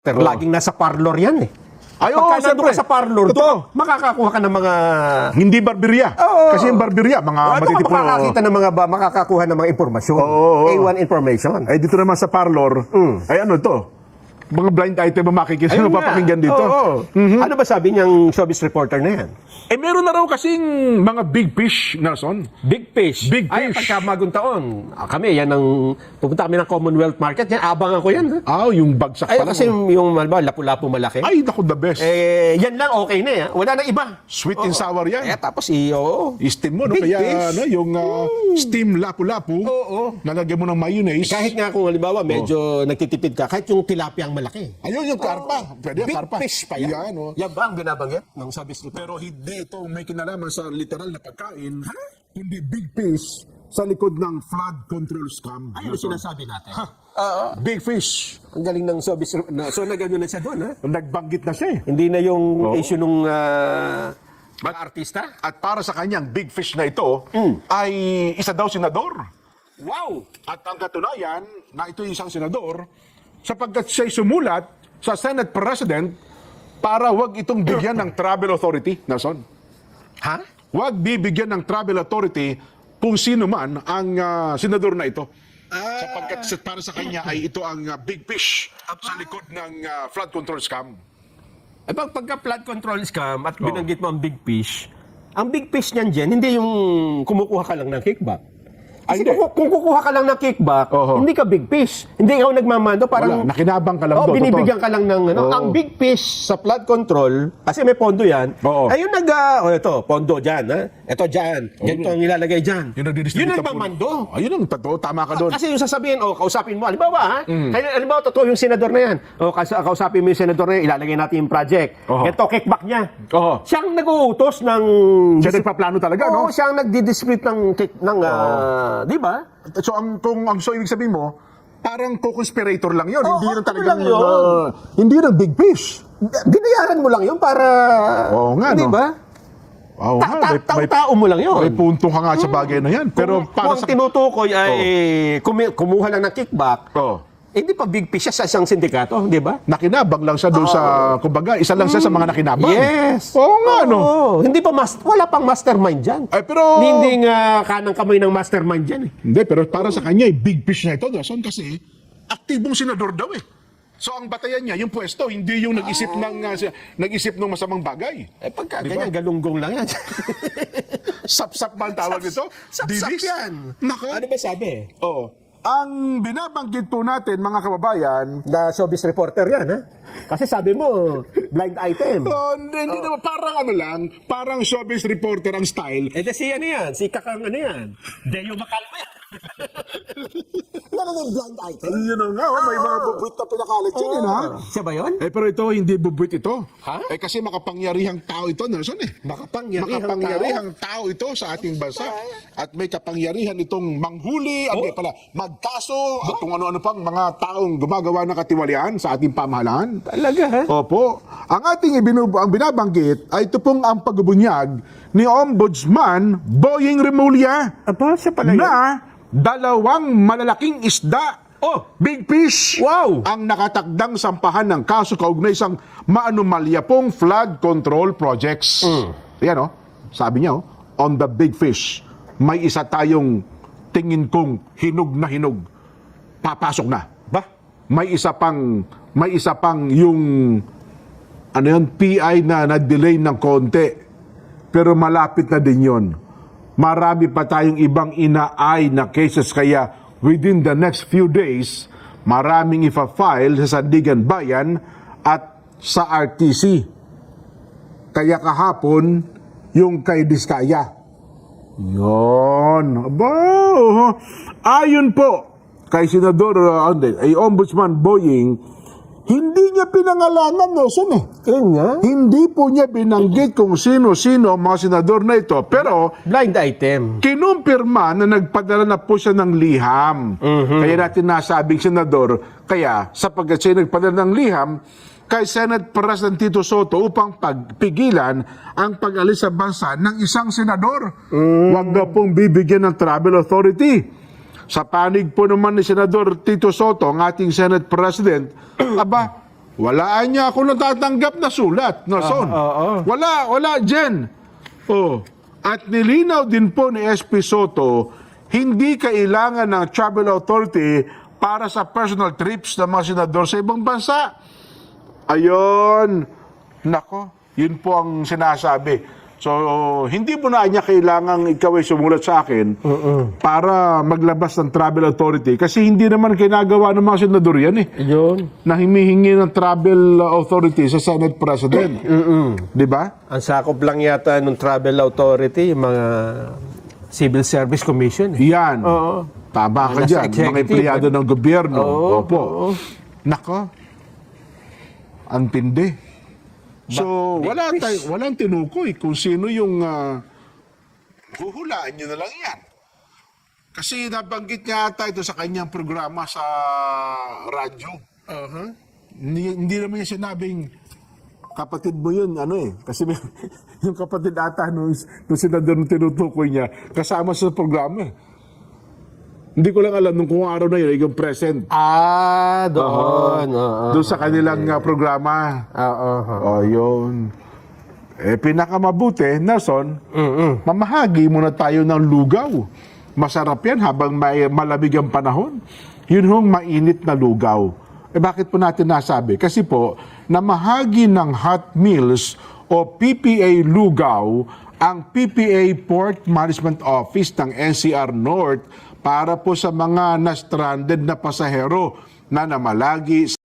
Pero laging nasa parlor yan eh. Ay, Pagka nandun siyempre. ka sa parlor, Totoo. makakakuha ka ng mga... Hindi barberya. Oo. Kasi yung barberya, mga Ano ka matitipon. makakakita ng mga makakakuha ng mga impormasyon. Oo. A1 information. Ay, dito naman sa parlor, ay ano to? Mga blind item ang makikita Ayun mo nga. papakinggan dito. Oo. Ano ba sabi niyang showbiz reporter na yan? Eh, meron na raw kasing mga big fish, Nelson. Big fish. Big Ay, fish. pagka bagong taon, kami, yan ang... Pupunta kami ng Commonwealth Market, yan, abangan ko yan. Ha? Yung bagsak Ay, pa lang. kasi yung lapu-lapu malaki. Ay, naku, the best. Yan lang, okay na yan. Wala na iba. Sweet and sour yan. Tapos, oo. I-steam mo, no? Big Kaya, fish. ano, yung steam lapu-lapu, Oo. nalagyan mo ng mayonnaise. Kahit nga kung halimbawa, medyo nagtitipid ka, kahit yung tilapia ang malaki. Ayun, yung karpa. Pwede, Big karpa. fish pa yan. Yan, oh. Yan ba ang binabanggit ng showbiz reporter? Pero hindi ito may kinalaman sa literal na pagkain, kundi big fish sa likod ng flood control scam. Ayun ang sinasabi natin. Big fish. Ang galing ng showbiz reporter. So, nagano na siya doon, ha? Nagbanggit na siya eh. Hindi na yung issue nung mga artista? At para sa kanyang big fish na ito, ay isa daw senador. Wow! At ang katunayan na ito isang senador, sapagkat siya'y sumulat sa Senate President para wag itong bigyan ng travel authority, Nelson. Ha? Wag bibigyan ng travel authority kung sino man ang senador na ito. Sapagkat para sa kanya ay ito ang big fish sa likod ng flood control scam. Eh, pagka flood control scam at binanggit mo ang big fish niyan dyan, hindi yung kumukuha ka lang ng kickback. Kasi Ay, hindi. kung kukuha ka lang ng kickback, Oho. hindi ka big fish. Hindi ikaw nagmamando, parang... Wala, nakinabang ka lang Oo, doon, binibigyan totoo. ka lang ng... Ano, Oo. ang big fish sa flood control, kasi may pondo yan, Oo. ay yung ito, pondo dyan, ha? Ito dyan, ganito ang ilalagay dyan. Yung nagdidistribute Yun ng nagmamando. Ayun ang totoo, tama ka doon. Kasi yung sasabihin, kausapin mo, halimbawa ha, kaya halimbawa totoo yung senador na yan, kausapin mo yung senador na yan, ilalagay natin yung project. Oho. Ito, kickback niya. Oho. Siyang nag-uutos ng... Siya nagpaplano talaga, no? Oo, siyang nagdi-distribute di ba? So, so ibig sabihin mo, parang co-conspirator lang yun. Oo, hindi yun ano talagang... lang yun? hindi yun ang big fish. Binayaran mo lang yun para... Oo nga, Di no? ba? Oo nga, may Tao mo lang yun. punto ka nga sa bagay na yan. Pero Kung para ang sa... tinutukoy ay kumuha lang ng kickback, Oh. hindi pa big fish siya sa isang sindikato, di ba? Nakinabang lang siya doon sa, kumbaga, isa lang siya sa mga nakinabang. Yes. Oo nga, no? Oo. Hindi pa wala pang mastermind dyan. Ay, pero... Hindi nga kanang kamay ng mastermind dyan eh. Hindi, pero para sa kanya, big fish na ito, Dason, kasi aktibong senador daw eh. So, ang batayan niya, yung pwesto, hindi yung nag-isip ng masamang bagay. Pagka Di ganyan, ba? galunggong lang yan. Sap-sap ba ang tawag nito? Sap-sap Dilis? yan. Naka. Ano ba sabi? Oo. Ang binabanggit po natin, mga kababayan, Na showbiz reporter yan, ha? Kasi sabi mo, blind item. hindi naman, parang ano lang, parang showbiz reporter ang style. Si ano yan? Si Kakang ano yan? Deo Macalma yan. Ano yung blind item? Yun nga, may mga bubwit na pinakalit yan, ha? Siya ba yun? Pero ito, hindi bubwit ito. Ha? Kasi makapangyarihang tao ito, Nelson eh. Makapangyarihang tao ito sa ating bansa. At may kapangyarihan itong manghuli, at may pala magkaso, at kung ano-ano pang mga taong gumagawa ng katiwalian sa ating pamahalaan. Talaga, ha? Opo. Ang ating ang binabanggit ay ito pong ang pagbubunyag ni Ombudsman Boying Remulla Aba, siya pala yun. na dalawang malalaking isda, big fish, Wow! ang nakatakdang sampahan ng kaso kaugnay isang maanomalya pong flood control projects. Yan sabi niya on the big fish, may isa tayong tingin kong hinog na hinog. Papasok na. Ba? May isa pang yung PI na na-delay ng konti. Pero malapit na din yon. Marami pa tayong ibang inaay na cases, kaya within the next few days, maraming ifa-file sa Sandigan Bayan at sa RTC. Kaya kahapon, yung kay Diskaya. Yon. Ayon po kay Senador Ombudsman Boying, hindi niya pinangalanan, Nelson eh. Nga? Hindi po niya binanggit kung sino-sino ang mga senador na ito. Pero Blind item. kinumpirma na nagpadala na po siya ng liham. Kaya natin nasabing senador, kaya sapagkat siya nagpadala ng liham kay Senate President Tito Soto upang pagpigilan ang pag-alis sa bansa ng isang senador. Huwag daw pong bibigyan ng travel authority. Sa panig po naman ni Senador Tito Soto, ang ating Senate President, Walaan niya ako natatanggap na sulat. No, son. Wala, Jen. Oh. At nilinaw din po ni SP Soto, hindi kailangan ng travel authority para sa personal trips ng mga senador sa ibang bansa. Ayon. Nako, yun po ang sinasabi. So, hindi mo na niya kailangang ikaw ay sumulat sa akin para maglabas ng travel authority kasi hindi naman kinagawa ng mga senador yan eh. Yun. Na humihingi ng travel authority sa Senate President. Di ba? Ang sakop lang yata ng travel authority, yung mga Civil Service Commission. Yan. Oo. Tama ka Nasa dyan. Mga executive, empleyado ng gobyerno. Opo. Oo. Nako. Ang tindi. So, walang tinukoy kung sino yung huhulaan nyo na lang yan. Kasi nabanggit niya ata ito sa kanyang programa sa radyo. Hindi naman niya sinabing kapatid mo yun, kasi yung kapatid ata nung senador na tinutukoy niya, kasama sa programa eh. Hindi ko lang alam nung kung araw na yun, yung present. Doon. Doon sa kanilang programa. Yun. Pinakamabuti, Nelson, mamahagi muna tayo ng lugaw. Masarap yan habang may malamig ang panahon. Yun hong mainit na lugaw. Bakit po natin nasabi? Kasi po, namahagi ng hot meals o PPA lugaw ang PPA Port Management Office ng NCR North para po sa mga na-stranded na pasahero na namalagi